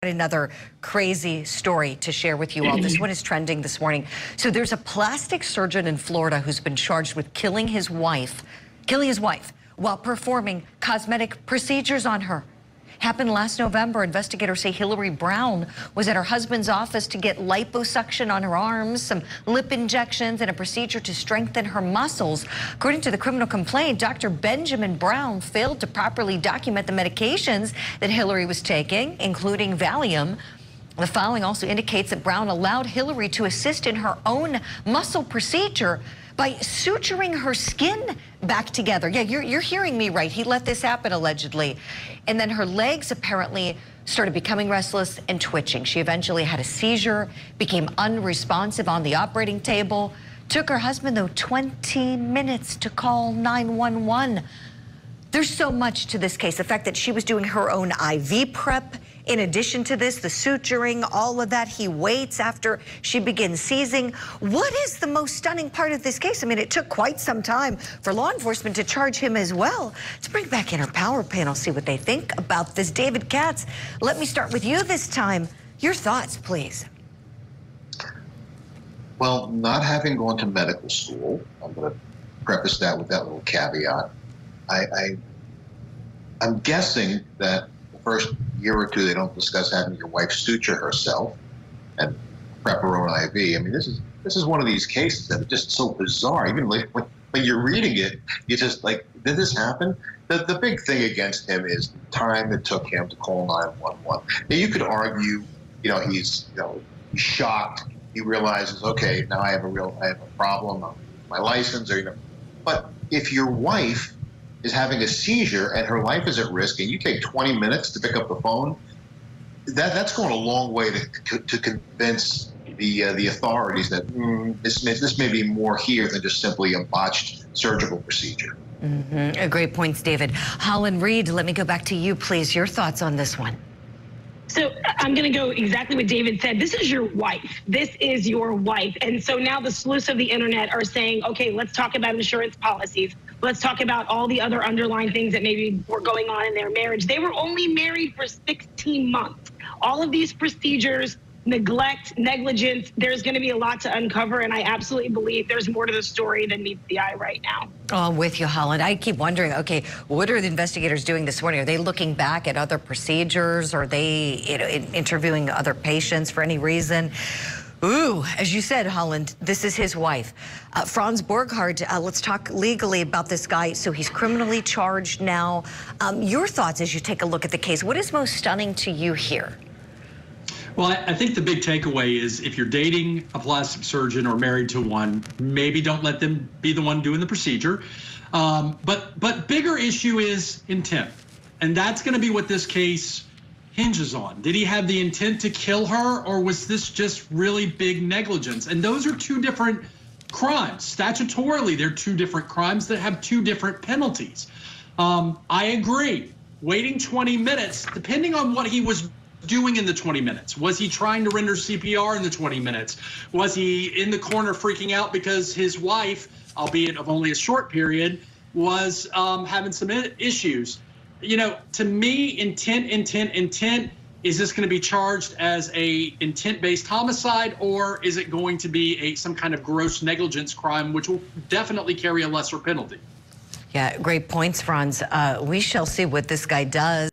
Another crazy story to share with you all. This one is trending this morning. So there's a plastic surgeon in Florida who's been charged with killing his wife while performing cosmetic procedures on her. Happened last November. Investigators say Hillary Brown was at her husband's office to get liposuction on her arms, some lip injections, and a procedure to strengthen her muscles. According to the criminal complaint, Dr. Benjamin Brown failed to properly document the medications that Hillary was taking, including Valium. The filing also indicates that Brown allowed Hillary to assist in her own muscle procedure by suturing her skin back together. Yeah, you're hearing me right. He let this happen, allegedly. And then her legs apparently started becoming restless and twitching. She eventually had a seizure, became unresponsive on the operating table. Took her husband, though, 20 minutes to call 911. There's so much to this case. The fact that she was doing her own IV prep. In addition to this, the suturing, all of that, he waits after she begins seizing. What is the most stunning part of this case? I mean, it took quite some time for law enforcement to charge him as well. Let's bring back in our power panel, see what they think about this. David Katz, let me start with you this time. Your thoughts, please. Well, not having gone to medical school, I'm going to preface that with that little caveat. I'm guessing that the first year or two they don't discuss having your wife suture herself and prep her own IV. I mean, this is one of these cases that are just so bizarre. Even like when you're reading it, you just like, did this happen? The big thing against him is the time it took him to call 911. Now, you could argue, he's shocked. He realizes, okay, now I have a problem, my license, but if your wife is having a seizure and her life is at risk, and you take 20 minutes to pick up the phone, that's going a long way to convince the authorities that this may be more here than just simply a botched surgical procedure. Great points, David. Holland Reed, let me go back to you, please. Your thoughts on this one. So I'm going to go exactly what David said. This is your wife. This is your wife. And so now the sleuths of the internet are saying, okay, let's talk about insurance policies. Let's talk about all the other underlying things that maybe were going on in their marriage. They were only married for 16 months. All of these procedures, neglect, negligence, there's going to be a lot to uncover. And I absolutely believe there's more to the story than meets the eye right now. Oh, I'm with you, Holland. I keep wondering, okay, what are the investigators doing this morning? Are they looking back at other procedures? Are they interviewing other patients for any reason? Ooh, as you said, Holland, this is his wife. Franz Borghardt, let's talk legally about this guy. So he's criminally charged now. Your thoughts as you take a look at the case. What is most stunning to you here? Well, I think the big takeaway is if you're dating a plastic surgeon or married to one, maybe don't let them be the one doing the procedure. But bigger issue is intent. And that's going to be what this case hinges on. Did he have the intent to kill her, or was this just really big negligence? And those are two different crimes. Statutorily, they're two different crimes that have two different penalties. I agree. Waiting 20 minutes, depending on what he was doing in the 20 minutes. Was he trying to render CPR in the 20 minutes? Was he in the corner freaking out because his wife, albeit of only a short period, was having some issues? To me, intent. Is this going to be charged as a intent-based homicide, or is it going to be some kind of gross negligence crime, which will definitely carry a lesser penalty? Yeah, great points, Franz. We shall see what this guy does.